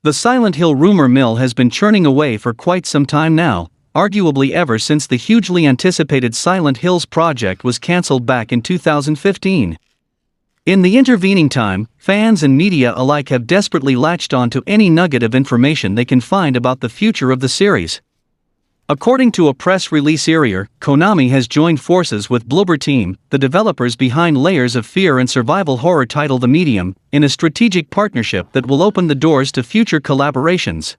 The Silent Hill rumor mill has been churning away for quite some time now, arguably ever since the hugely anticipated Silent Hills project was cancelled back in 2015. In the intervening time, fans and media alike have desperately latched on to any nugget of information they can find about the future of the series. According to a press release earlier, Konami has joined forces with Bloober Team, the developers behind Layers of Fear and survival horror title The Medium, in a strategic partnership that will open the doors to future collaborations.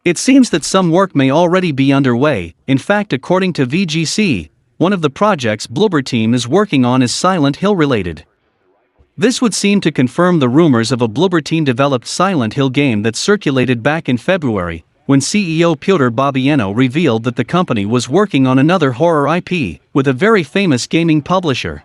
It seems that some work may already be underway. In fact, according to VGC, one of the projects Bloober Team is working on is Silent Hill related. This would seem to confirm the rumors of a Bloober Team-developed Silent Hill game that circulated back in February, when CEO Piotr Babieno revealed that the company was working on another horror IP, with a very famous gaming publisher.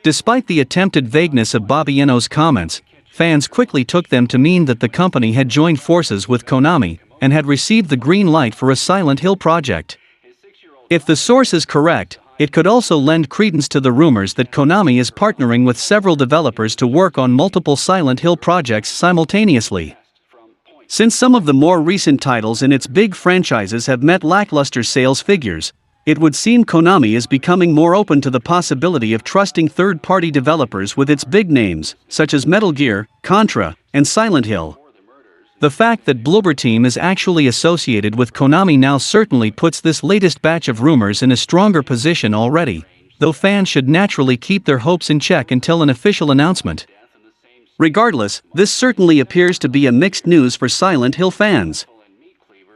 Despite the attempted vagueness of Babieno's comments, fans quickly took them to mean that the company had joined forces with Konami, and had received the green light for a Silent Hill project. If the source is correct, it could also lend credence to the rumors that Konami is partnering with several developers to work on multiple Silent Hill projects simultaneously. Since some of the more recent titles in its big franchises have met lackluster sales figures, it would seem Konami is becoming more open to the possibility of trusting third-party developers with its big names, such as Metal Gear, Contra, and Silent Hill. The fact that Bloober Team is actually associated with Konami now certainly puts this latest batch of rumors in a stronger position already, though fans should naturally keep their hopes in check until an official announcement. Regardless, this certainly appears to be a mixed news for Silent Hill fans.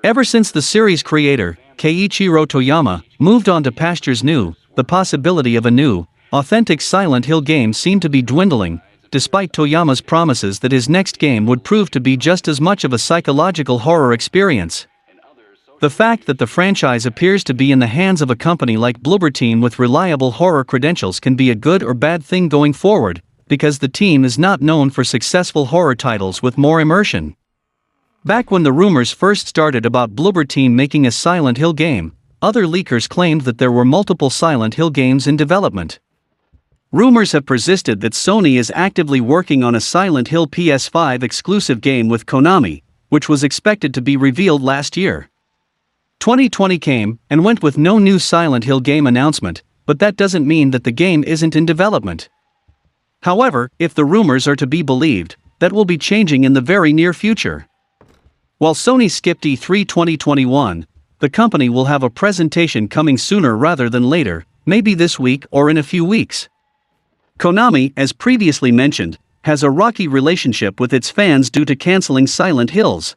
Ever since the series creator, Keiichiro Toyama, moved on to pastures new, the possibility of a new, authentic Silent Hill game seemed to be dwindling, despite Toyama's promises that his next game would prove to be just as much of a psychological horror experience. The fact that the franchise appears to be in the hands of a company like Bloober Team with reliable horror credentials can be a good or bad thing going forward, because the team is not known for successful horror titles with more immersion. Back when the rumors first started about Bloober Team making a Silent Hill game, other leakers claimed that there were multiple Silent Hill games in development. Rumors have persisted that Sony is actively working on a Silent Hill PS5 exclusive game with Konami, which was expected to be revealed last year. 2020 came and went with no new Silent Hill game announcement, but that doesn't mean that the game isn't in development. However, if the rumors are to be believed, that will be changing in the very near future. While Sony skipped E3 2021, the company will have a presentation coming sooner rather than later, maybe this week or in a few weeks. Konami, as previously mentioned, has a rocky relationship with its fans due to canceling Silent Hills.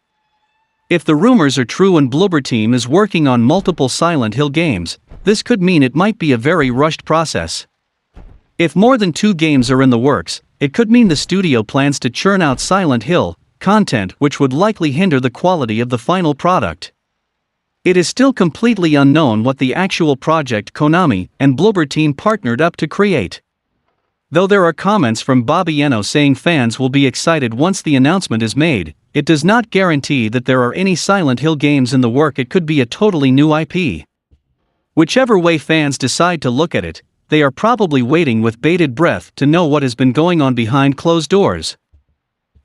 If the rumors are true and Bloober Team is working on multiple Silent Hill games, this could mean it might be a very rushed process. If more than 2 games are in the works, it could mean the studio plans to churn out Silent Hill content, which would likely hinder the quality of the final product. It is still completely unknown what the actual project Konami and Bloober Team partnered up to create. Though there are comments from Babieno saying fans will be excited once the announcement is made, it does not guarantee that there are any Silent Hill games in the work. It could be a totally new IP. Whichever way fans decide to look at it, they are probably waiting with bated breath to know what has been going on behind closed doors.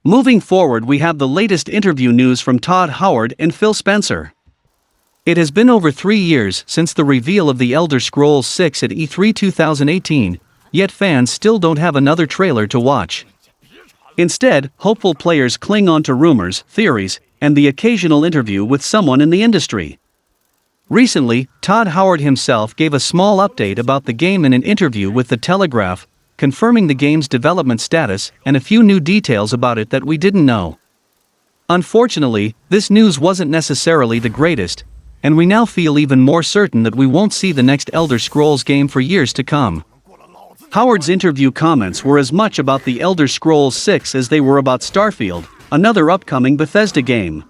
Moving forward, we have the latest interview news from Todd Howard and Phil Spencer. It has been over 3 years since the reveal of The Elder Scrolls 6 at E3 2018, yet fans still don't have another trailer to watch. Instead, hopeful players cling on to rumors, theories, and the occasional interview with someone in the industry. Recently, Todd Howard himself gave a small update about the game in an interview with The Telegraph, confirming the game's development status and a few new details about it that we didn't know. Unfortunately, this news wasn't necessarily the greatest, and we now feel even more certain that we won't see the next Elder Scrolls game for years to come. Howard's interview comments were as much about The Elder Scrolls 6 as they were about Starfield, another upcoming Bethesda game.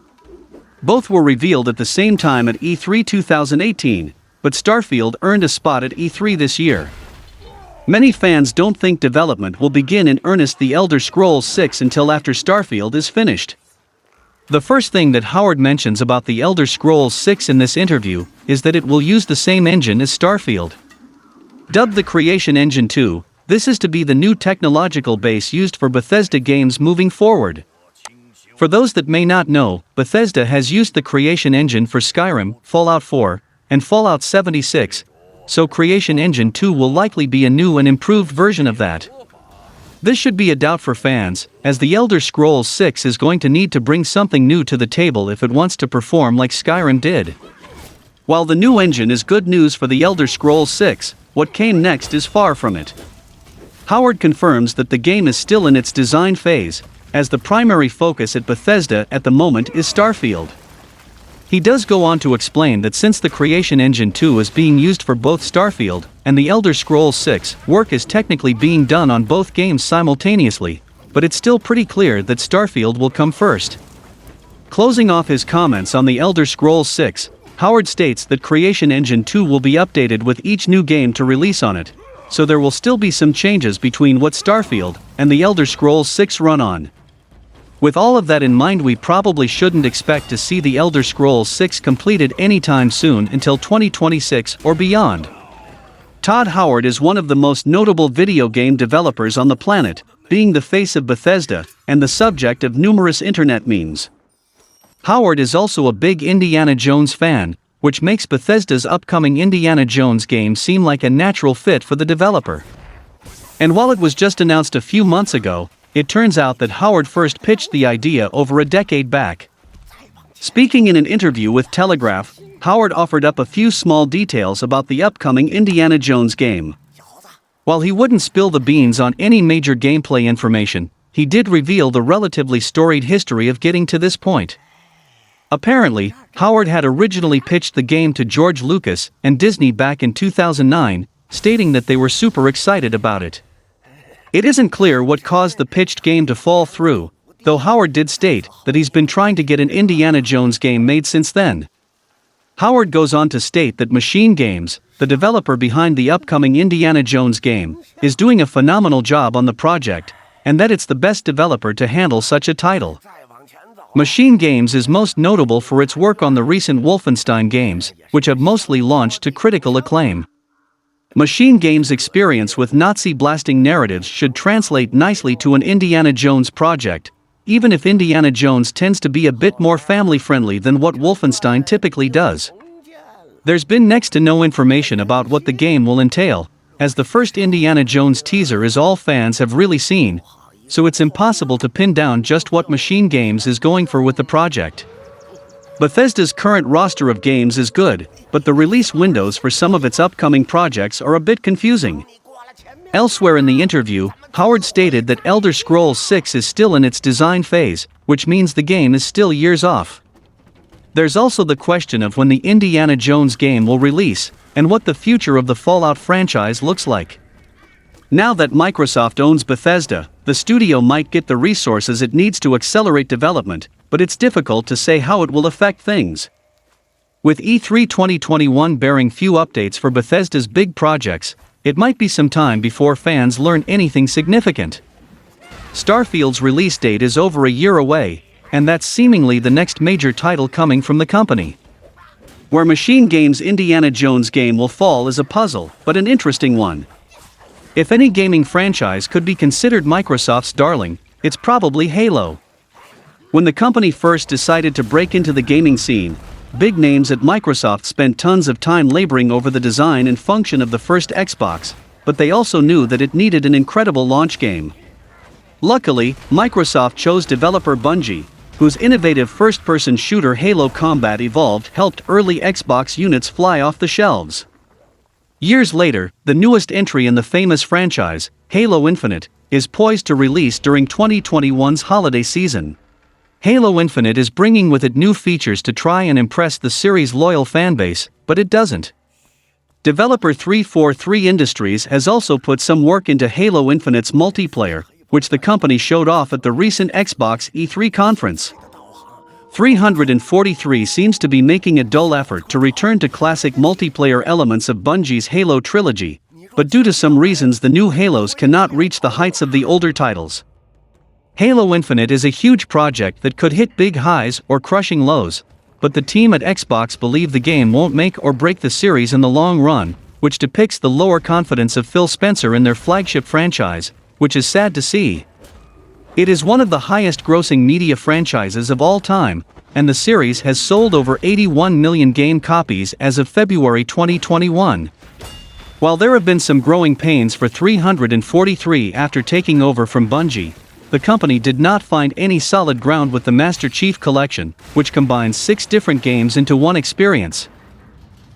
Both were revealed at the same time at E3 2018, but Starfield earned a spot at E3 this year. Many fans don't think development will begin in earnest The Elder Scrolls 6 until after Starfield is finished. The first thing that Howard mentions about The Elder Scrolls 6 in this interview is that it will use the same engine as Starfield. Dubbed the Creation Engine 2, this is to be the new technological base used for Bethesda games moving forward. For those that may not know, Bethesda has used the creation engine for Skyrim, Fallout 4, and Fallout 76, so Creation Engine 2 will likely be a new and improved version of that. This should be a doubt for fans, as The Elder Scrolls 6 is going to need to bring something new to the table if it wants to perform like Skyrim did. While the new engine is good news for The Elder Scrolls 6, what came next is far from it. Howard confirms that the game is still in its design phase, as the primary focus at Bethesda at the moment is Starfield. He does go on to explain that since the Creation Engine 2 is being used for both Starfield and The Elder Scrolls 6, work is technically being done on both games simultaneously, but it's still pretty clear that Starfield will come first. Closing off his comments on The Elder Scrolls 6, Howard states that Creation Engine 2 will be updated with each new game to release on it, so there will still be some changes between what Starfield and The Elder Scrolls 6 run on. With all of that in mind, we probably shouldn't expect to see The Elder Scrolls 6 completed anytime soon until 2026 or beyond. Todd Howard is one of the most notable video game developers on the planet, being the face of Bethesda and the subject of numerous internet memes. Howard is also a big Indiana Jones fan, which makes Bethesda's upcoming Indiana Jones game seem like a natural fit for the developer. And while it was just announced a few months ago, it turns out that Howard first pitched the idea over a decade back. Speaking in an interview with Telegraph, Howard offered up a few small details about the upcoming Indiana Jones game. While he wouldn't spill the beans on any major gameplay information, he did reveal the relatively storied history of getting to this point. Apparently, Howard had originally pitched the game to George Lucas and Disney back in 2009, stating that they were super excited about it. It isn't clear what caused the pitched game to fall through, though Howard did state that he's been trying to get an Indiana Jones game made since then. Howard goes on to state that Machine Games, the developer behind the upcoming Indiana Jones game, is doing a phenomenal job on the project, and that it's the best developer to handle such a title. Machine Games is most notable for its work on the recent Wolfenstein games, which have mostly launched to critical acclaim. Machine Games' experience with Nazi-blasting narratives should translate nicely to an Indiana Jones project, even if Indiana Jones tends to be a bit more family-friendly than what Wolfenstein typically does. There's been next to no information about what the game will entail, as the first Indiana Jones teaser is all fans have really seen, so it's impossible to pin down just what Machine Games is going for with the project. Bethesda's current roster of games is good, but the release windows for some of its upcoming projects are a bit confusing. Elsewhere in the interview, Howard stated that Elder Scrolls 6 is still in its design phase, which means the game is still years off. There's also the question of when the Indiana Jones game will release, and what the future of the Fallout franchise looks like. Now that Microsoft owns Bethesda, the studio might get the resources it needs to accelerate development, but it's difficult to say how it will affect things. With E3 2021 bearing few updates for Bethesda's big projects, it might be some time before fans learn anything significant. Starfield's release date is over a year away, and that's seemingly the next major title coming from the company. Where Machine Games' Indiana Jones game will fall is a puzzle, but an interesting one. If any gaming franchise could be considered Microsoft's darling, it's probably Halo. When the company first decided to break into the gaming scene, big names at Microsoft spent tons of time laboring over the design and function of the first Xbox, but they also knew that it needed an incredible launch game. Luckily, Microsoft chose developer Bungie, whose innovative first-person shooter Halo Combat Evolved helped early Xbox units fly off the shelves. Years later, the newest entry in the famous franchise, Halo Infinite, is poised to release during 2021's holiday season. Halo Infinite is bringing with it new features to try and impress the series' loyal fanbase, but it doesn't. Developer 343 Industries has also put some work into Halo Infinite's multiplayer, which the company showed off at the recent Xbox E3 conference. 343 seems to be making a dull effort to return to classic multiplayer elements of Bungie's Halo trilogy, but due to some reasons the new Halos cannot reach the heights of the older titles. Halo Infinite is a huge project that could hit big highs or crushing lows, but the team at Xbox believe the game won't make or break the series in the long run, which depicts the lower confidence of Phil Spencer in their flagship franchise, which is sad to see. It is one of the highest-grossing media franchises of all time, and the series has sold over 81 million game copies as of February 2021. While there have been some growing pains for 343 after taking over from Bungie, the company did not find any solid ground with the Master Chief Collection, which combines 6 different games into one experience.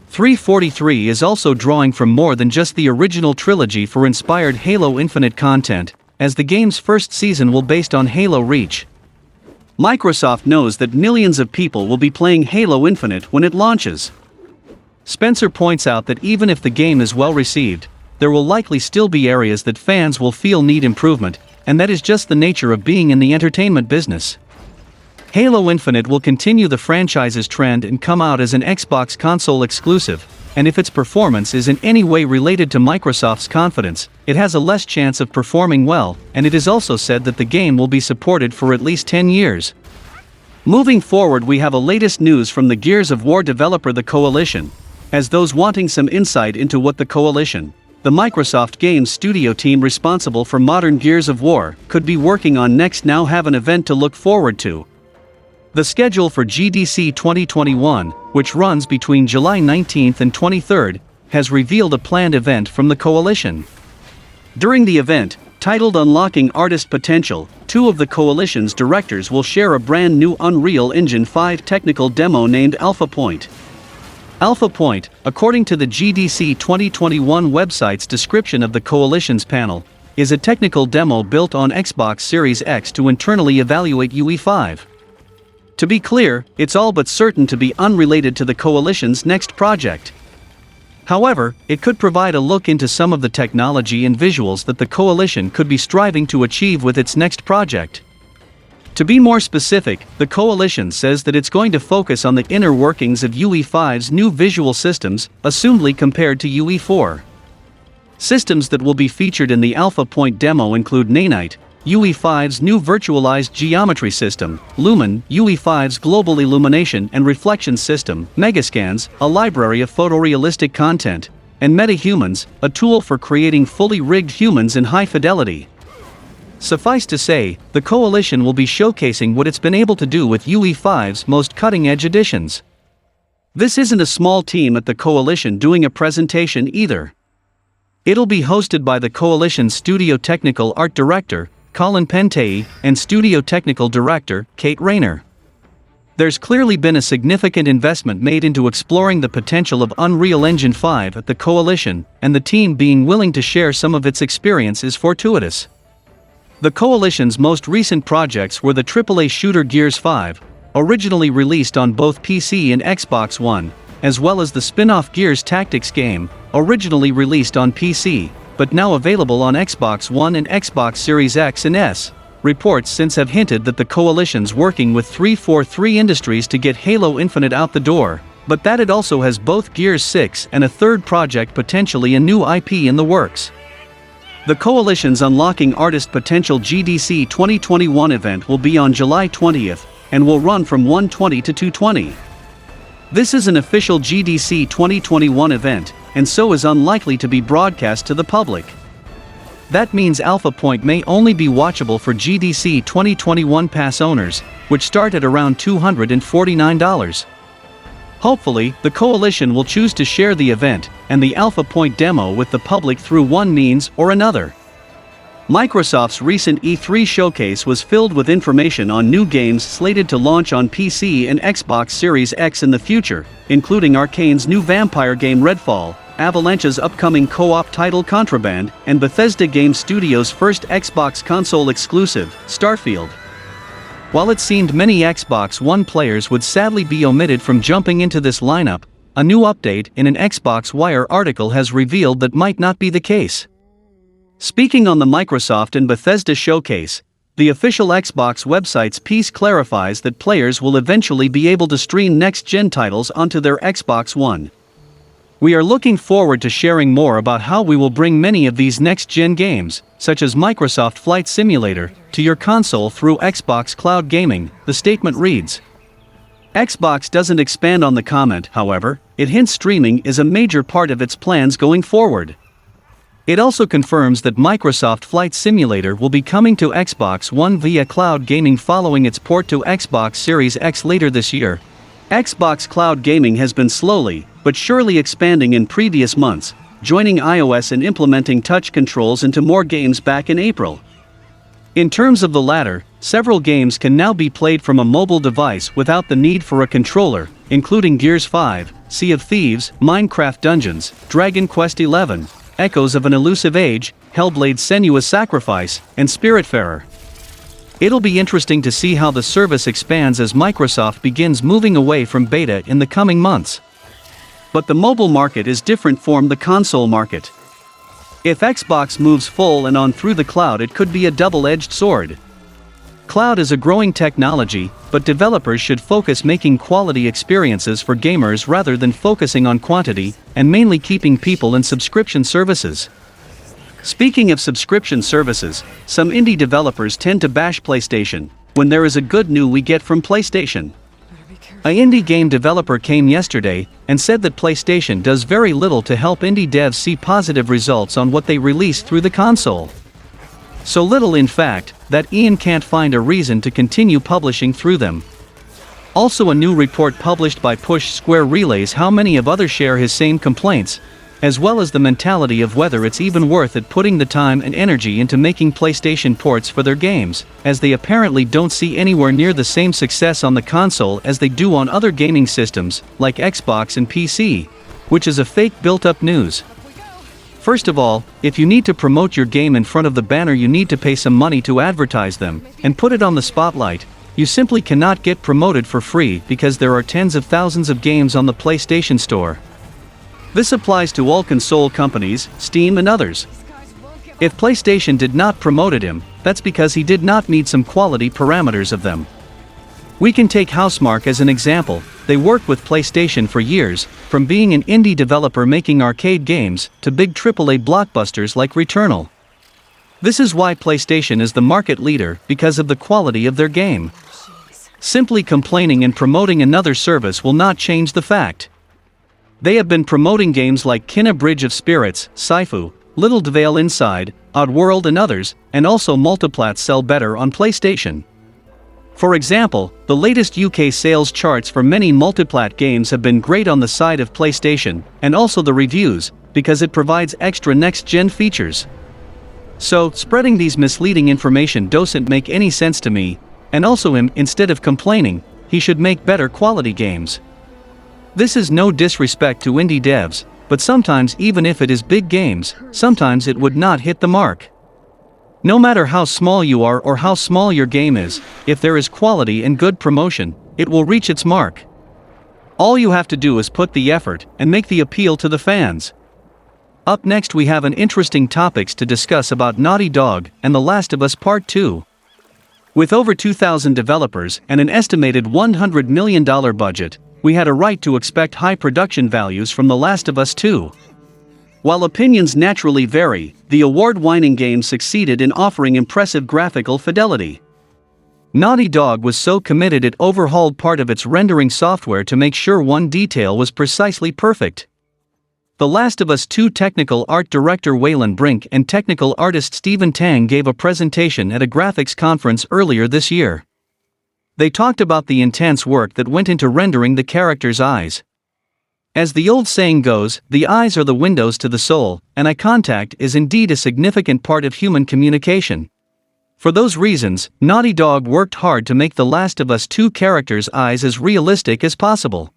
343 is also drawing from more than just the original trilogy for inspired Halo Infinite content, as the game's first season will be based on Halo Reach. Microsoft knows that millions of people will be playing Halo Infinite when it launches. Spencer points out that even if the game is well received, there will likely still be areas that fans will feel need improvement, and that is just the nature of being in the entertainment business. Halo Infinite will continue the franchise's trend and come out as an Xbox console exclusive, and if its performance is in any way related to Microsoft's confidence, it has a less chance of performing well, and it is also said that the game will be supported for at least 10 years. Moving forward, we have a latest news from the Gears of War developer The Coalition. As those wanting some insight into what The Coalition, the Microsoft Games studio team responsible for modern Gears of War, could be working on next now have an event to look forward to. The schedule for GDC 2021, which runs between July 19th and 23rd, has revealed a planned event from the Coalition. During the event, titled Unlocking Artist Potential, 2 of the Coalition's directors will share a brand new Unreal Engine 5 technical demo named Alpha Point. Alpha Point, according to the GDC 2021 website's description of the Coalition's panel, is a technical demo built on Xbox Series X to internally evaluate UE5. To be clear, it's all but certain to be unrelated to the Coalition's next project. However, it could provide a look into some of the technology and visuals that the Coalition could be striving to achieve with its next project. To be more specific, the Coalition says that it's going to focus on the inner workings of UE5's new visual systems, assumedly compared to UE4. Systems that will be featured in the Alpha Point demo include Nanite, UE5's new virtualized geometry system, Lumen, UE5's global illumination and reflection system, Megascans, a library of photorealistic content, and MetaHumans, a tool for creating fully rigged humans in high fidelity. Suffice to say, the Coalition will be showcasing what it's been able to do with UE5's most cutting-edge additions. This isn't a small team at the Coalition doing a presentation either. It'll be hosted by the Coalition's Studio Technical Art Director, Colin Pentei, and Studio Technical Director, Kate Rayner. There's clearly been a significant investment made into exploring the potential of Unreal Engine 5 at the Coalition, and the team being willing to share some of its experience is fortuitous. The Coalition's most recent projects were the AAA shooter Gears 5, originally released on both PC and Xbox One, as well as the spin-off Gears Tactics game, originally released on PC, but now available on Xbox One and Xbox Series X and S. Reports since have hinted that the Coalition's working with 343 Industries to get Halo Infinite out the door, but that it also has both Gears 6 and a third project, potentially a new IP, in the works. The Coalition's Unlocking Artist Potential GDC 2021 event will be on July 20th, and will run from 1:20 to 2:20. This is an official GDC 2021 event, and so is unlikely to be broadcast to the public. That means Alpha Point may only be watchable for GDC 2021 pass owners, which start at around $249. Hopefully, the Coalition will choose to share the event and the Alpha Point demo with the public through one means or another. Microsoft's recent E3 showcase was filled with information on new games slated to launch on PC and Xbox Series X in the future, including Arcane's new vampire game Redfall, Avalanche's upcoming co-op title Contraband, and Bethesda Game Studios' first Xbox console exclusive, Starfield. While it seemed many Xbox One players would sadly be omitted from jumping into this lineup, a new update in an Xbox Wire article has revealed that might not be the case. Speaking on the Microsoft and Bethesda showcase, the official Xbox website's piece clarifies that players will eventually be able to stream next-gen titles onto their Xbox One. We are looking forward to sharing more about how we will bring many of these next-gen games, such as Microsoft Flight Simulator, to your console through Xbox Cloud Gaming, the statement reads. Xbox doesn't expand on the comment, however. It hints streaming is a major part of its plans going forward. It also confirms that Microsoft Flight Simulator will be coming to Xbox One via cloud gaming following its port to Xbox Series X later this year. Xbox Cloud Gaming has been slowly, but surely expanding in previous months, joining iOS and implementing touch controls into more games back in April. In terms of the latter, several games can now be played from a mobile device without the need for a controller, including Gears 5, Sea of Thieves, Minecraft Dungeons, Dragon Quest XI, Echoes of an Elusive Age, Hellblade: Senua's Sacrifice, and Spiritfarer. It'll be interesting to see how the service expands as Microsoft begins moving away from beta in the coming months. But the mobile market is different from the console market. If Xbox moves full and on through the cloud, it could be a double-edged sword. Cloud is a growing technology, but developers should focus making quality experiences for gamers rather than focusing on quantity, and mainly keeping people in subscription services. Speaking of subscription services, some indie developers tend to bash PlayStation when there is a good news we get from PlayStation. An indie game developer came yesterday and said that PlayStation does very little to help indie devs see positive results on what they release through the console. So little, in fact, that Ian can't find a reason to continue publishing through them. Also, a new report published by Push Square relays how many of others share his same complaints, as well as the mentality of whether it's even worth it putting the time and energy into making PlayStation ports for their games, as they apparently don't see anywhere near the same success on the console as they do on other gaming systems, like Xbox and PC, which is a fake built-up news. First of all, if you need to promote your game in front of the banner, you need to pay some money to advertise them, and put it on the spotlight. You simply cannot get promoted for free because there are tens of thousands of games on the PlayStation Store. This applies to all console companies, Steam and others. If PlayStation did not promote him, that's because he did not meet some quality parameters of them. We can take Housemarque as an example. They worked with PlayStation for years, from being an indie developer making arcade games, to big AAA blockbusters like Returnal. This is why PlayStation is the market leader, because of the quality of their game. Simply complaining and promoting another service will not change the fact. They have been promoting games like Kena Bridge of Spirits, Saifu, Little Dvale Inside, Oddworld and others, and also multiplats sell better on PlayStation. For example, the latest UK sales charts for many multiplat games have been great on the side of PlayStation, and also the reviews, because it provides extra next-gen features. So, spreading these misleading information doesn't make any sense to me, and also instead of complaining, he should make better quality games. This is no disrespect to indie devs, but sometimes even if it is big games, sometimes it would not hit the mark. No matter how small you are or how small your game is, if there is quality and good promotion, it will reach its mark. All you have to do is put the effort and make the appeal to the fans. Up next we have an interesting topics to discuss about Naughty Dog and The Last of Us Part 2. With over 2,000 developers and an estimated $100 million budget, we had a right to expect high production values from The Last of Us 2. While opinions naturally vary, the award-winning game succeeded in offering impressive graphical fidelity. Naughty Dog was so committed it overhauled part of its rendering software to make sure one detail was precisely perfect. The Last of Us 2 technical art director Waylon Brink and technical artist Stephen Tang gave a presentation at a graphics conference earlier this year. They talked about the intense work that went into rendering the characters' eyes. As the old saying goes, the eyes are the windows to the soul, and eye contact is indeed a significant part of human communication. For those reasons, Naughty Dog worked hard to make The Last of Us 2 characters' eyes as realistic as possible.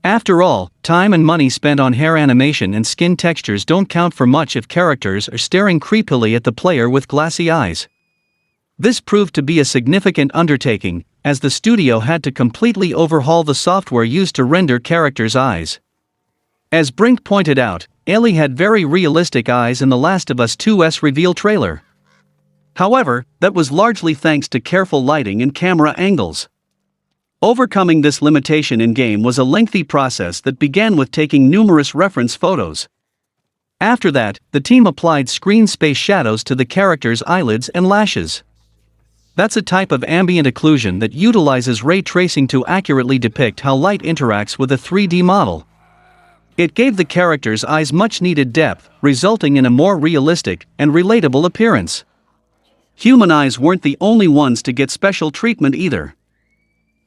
After all, time and money spent on hair animation and skin textures don't count for much if characters are staring creepily at the player with glassy eyes. This proved to be a significant undertaking, as the studio had to completely overhaul the software used to render characters' eyes. As Brink pointed out, Ellie had very realistic eyes in The Last of Us 2's reveal trailer. However, that was largely thanks to careful lighting and camera angles. Overcoming this limitation in-game was a lengthy process that began with taking numerous reference photos. After that, the team applied screen space shadows to the characters' eyelids and lashes. That's a type of ambient occlusion that utilizes ray tracing to accurately depict how light interacts with a 3D model. It gave the characters' eyes much-needed depth, resulting in a more realistic and relatable appearance. Human eyes weren't the only ones to get special treatment either.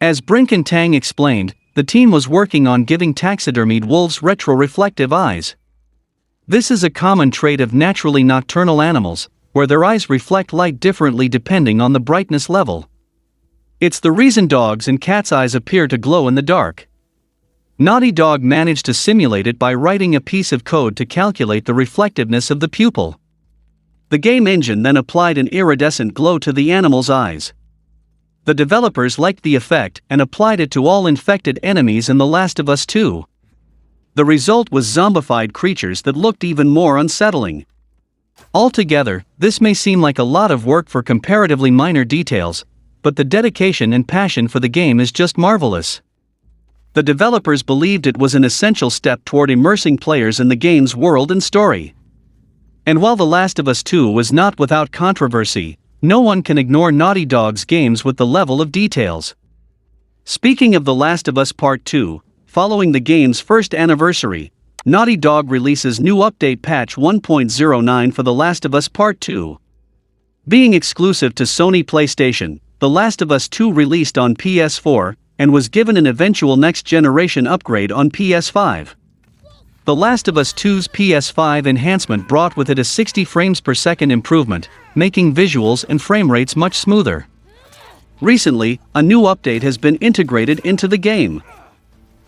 As Brink and Tang explained, the team was working on giving taxidermied wolves retroreflective eyes. This is a common trait of naturally nocturnal animals, where their eyes reflect light differently depending on the brightness level. It's the reason dogs' and cats' eyes appear to glow in the dark. Naughty Dog managed to simulate it by writing a piece of code to calculate the reflectiveness of the pupil. The game engine then applied an iridescent glow to the animal's eyes. The developers liked the effect and applied it to all infected enemies in The Last of Us 2. The result was zombified creatures that looked even more unsettling. Altogether, this may seem like a lot of work for comparatively minor details, but the dedication and passion for the game is just marvelous. The developers believed it was an essential step toward immersing players in the game's world and story. And while The Last of Us 2 was not without controversy, no one can ignore Naughty Dog's games with the level of details. Speaking of The Last of Us Part 2, following the game's first anniversary, Naughty Dog releases new update patch 1.09 for The Last of Us Part 2. Being exclusive to Sony PlayStation, The Last of Us 2 released on PS4, and was given an eventual next-generation upgrade on PS5. The Last of Us 2's PS5 enhancement brought with it a 60 frames per second improvement, making visuals and frame rates much smoother. Recently, a new update has been integrated into the game.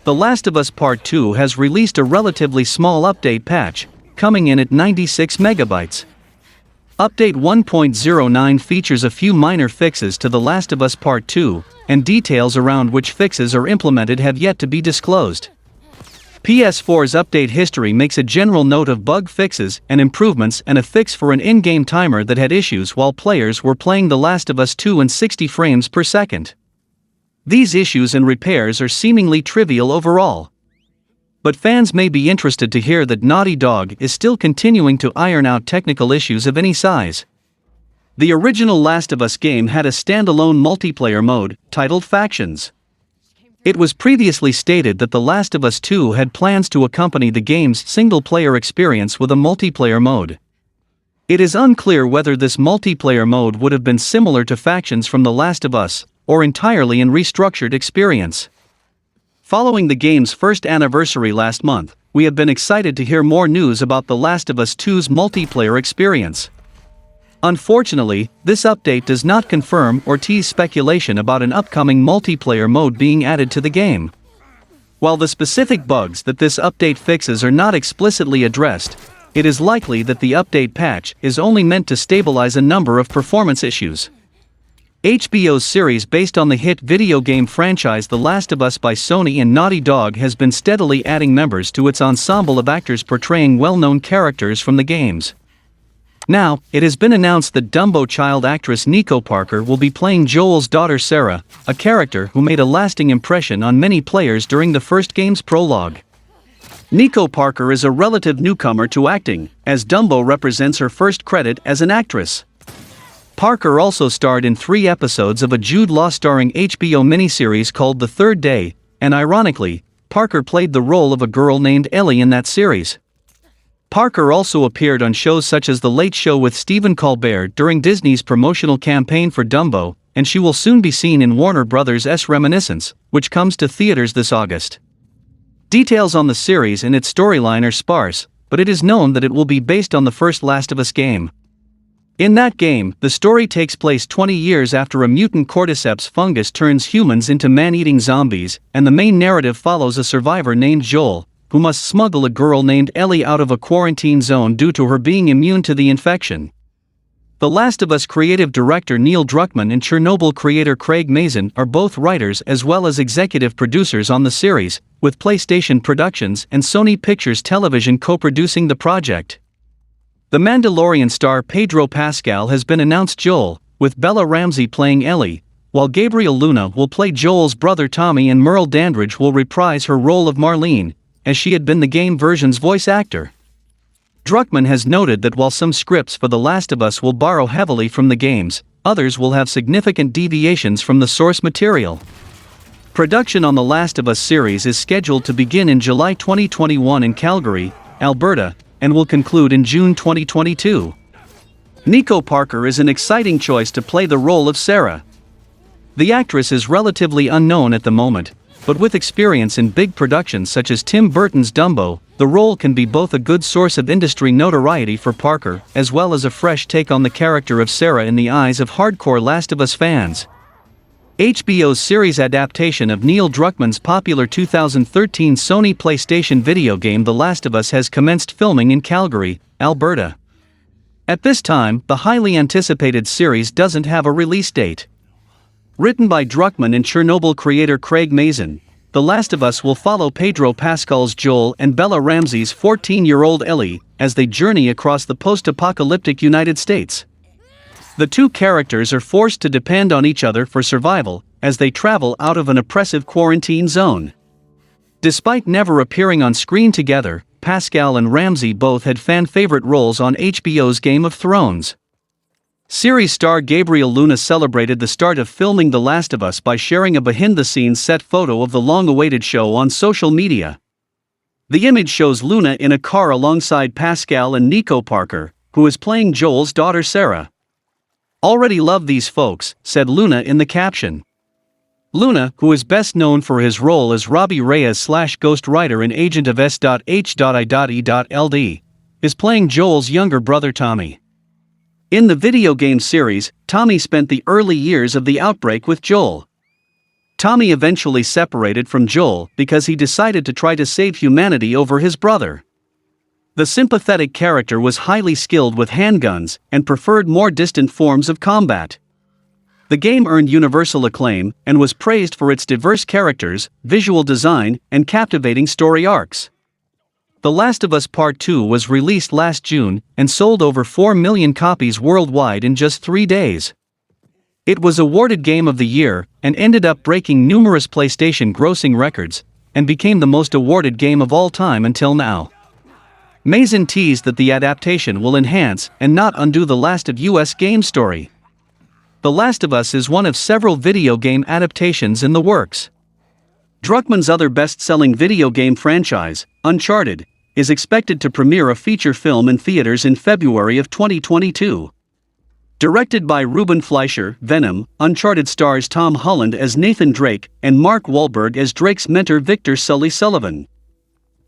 The Last of Us Part 2 has released a relatively small update patch, coming in at 96 megabytes. Update 1.09 features a few minor fixes to The Last of Us Part 2, and details around which fixes are implemented have yet to be disclosed. PS4's update history makes a general note of bug fixes and improvements and a fix for an in-game timer that had issues while players were playing The Last of Us 2 in 60 frames per second. These issues and repairs are seemingly trivial overall. But fans may be interested to hear that Naughty Dog is still continuing to iron out technical issues of any size. The original Last of Us game had a standalone multiplayer mode, titled Factions. It was previously stated that The Last of Us 2 had plans to accompany the game's single-player experience with a multiplayer mode. It is unclear whether this multiplayer mode would have been similar to Factions from The Last of Us, or entirely an restructured experience. Following the game's first anniversary last month, we have been excited to hear more news about The Last of Us 2's multiplayer experience. Unfortunately, this update does not confirm or tease speculation about an upcoming multiplayer mode being added to the game. While the specific bugs that this update fixes are not explicitly addressed, it is likely that the update patch is only meant to stabilize a number of performance issues. HBO's series based on the hit video game franchise The Last of Us by Sony and Naughty Dog has been steadily adding members to its ensemble of actors portraying well-known characters from the games. Now, it has been announced that Dumbo child actress Nico Parker will be playing Joel's daughter Sarah, a character who made a lasting impression on many players during the first game's prologue. Nico Parker is a relative newcomer to acting, as Dumbo represents her first credit as an actress. Parker also starred in 3 episodes of a Jude Law starring HBO miniseries called The Third Day, and ironically, Parker played the role of a girl named Ellie in that series. Parker also appeared on shows such as The Late Show with Stephen Colbert during Disney's promotional campaign for Dumbo, and she will soon be seen in Warner Bros.' Reminiscence, which comes to theaters this August. Details on the series and its storyline are sparse, but it is known that it will be based on the first Last of Us game. In that game, the story takes place 20 years after a mutant cordyceps fungus turns humans into man-eating zombies, and the main narrative follows a survivor named Joel, who must smuggle a girl named Ellie out of a quarantine zone due to her being immune to the infection. The Last of Us creative director Neil Druckmann and Chernobyl creator Craig Mazin are both writers as well as executive producers on the series, with PlayStation Productions and Sony Pictures Television co-producing the project. The Mandalorian star Pedro Pascal has been announced Joel, with Bella Ramsey playing Ellie, while Gabriel Luna will play Joel's brother Tommy and Merle Dandridge will reprise her role of Marlene, as she had been the game version's voice actor. Druckmann has noted that while some scripts for The Last of Us will borrow heavily from the games, others will have significant deviations from the source material. Production on The Last of Us series is scheduled to begin in July 2021 in Calgary, Alberta, and will conclude in June 2022. Nico Parker is an exciting choice to play the role of Sarah. The actress is relatively unknown at the moment, but with experience in big productions such as Tim Burton's Dumbo, the role can be both a good source of industry notoriety for Parker, as well as a fresh take on the character of Sarah in the eyes of hardcore Last of Us fans. HBO's series adaptation of Neil Druckmann's popular 2013 Sony PlayStation video game The Last of Us has commenced filming in Calgary, Alberta. At this time, the highly anticipated series doesn't have a release date. Written by Druckmann and Chernobyl creator Craig Mazin, The Last of Us will follow Pedro Pascal's Joel and Bella Ramsey's 14-year-old Ellie as they journey across the post-apocalyptic United States. The two characters are forced to depend on each other for survival as they travel out of an oppressive quarantine zone. Despite never appearing on screen together, Pascal and Ramsey both had fan-favorite roles on HBO's Game of Thrones. Series star Gabriel Luna celebrated the start of filming The Last of Us by sharing a behind-the-scenes set photo of the long-awaited show on social media. The image shows Luna in a car alongside Pascal and Nico Parker, who is playing Joel's daughter Sarah. "Already love these folks," said Luna in the caption. Luna, who is best known for his role as Robbie Reyes/Ghost Rider in Agent of S.H.I.E.Ld., is playing Joel's younger brother Tommy. In the video game series, Tommy spent the early years of the outbreak with Joel. Tommy eventually separated from Joel because he decided to try to save humanity over his brother. The sympathetic character was highly skilled with handguns and preferred more distant forms of combat. The game earned universal acclaim and was praised for its diverse characters, visual design, and captivating story arcs. The Last of Us Part 2 was released last June and sold over 4 million copies worldwide in just 3 days. It was awarded Game of the Year and ended up breaking numerous PlayStation grossing records and became the most awarded game of all time until now. Mazin teased that the adaptation will enhance and not undo the last of US game story. The Last of Us is one of several video game adaptations in the works. Druckmann's other best-selling video game franchise, Uncharted, is expected to premiere a feature film in theaters in February of 2022. Directed by Ruben Fleischer, Venom, Uncharted stars Tom Holland as Nathan Drake and Mark Wahlberg as Drake's mentor Victor Sully Sullivan.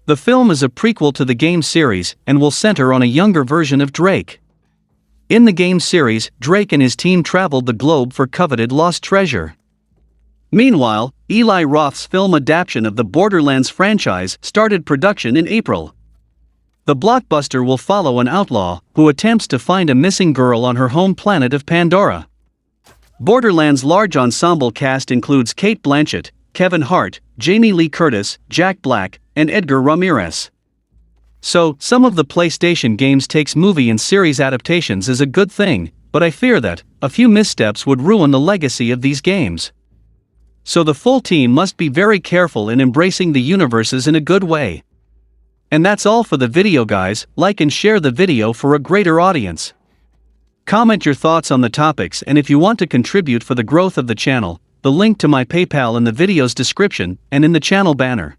The film is a prequel to the game series and will center on a younger version of Drake. In the game series, Drake and his team traveled the globe for coveted lost treasure. Meanwhile, Eli Roth's film adaptation of the Borderlands franchise started production in April. The blockbuster will follow an outlaw who attempts to find a missing girl on her home planet of Pandora. Borderlands' large ensemble cast includes Cate Blanchett, Kevin Hart, Jamie Lee Curtis, Jack Black, and Edgar Ramirez. So, some of the PlayStation games takes movie and series adaptations is a good thing, but I fear that a few missteps would ruin the legacy of these games. So the full team must be very careful in embracing the universes in a good way. And that's all for the video, guys. Like and share the video for a greater audience. Comment your thoughts on the topics, and if you want to contribute for the growth of the channel, the link to my PayPal in the video's description and in the channel banner.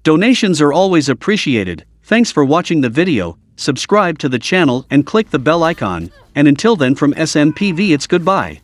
Donations are always appreciated. Thanks for watching the video, subscribe to the channel and click the bell icon, and until then from SMPV it's goodbye.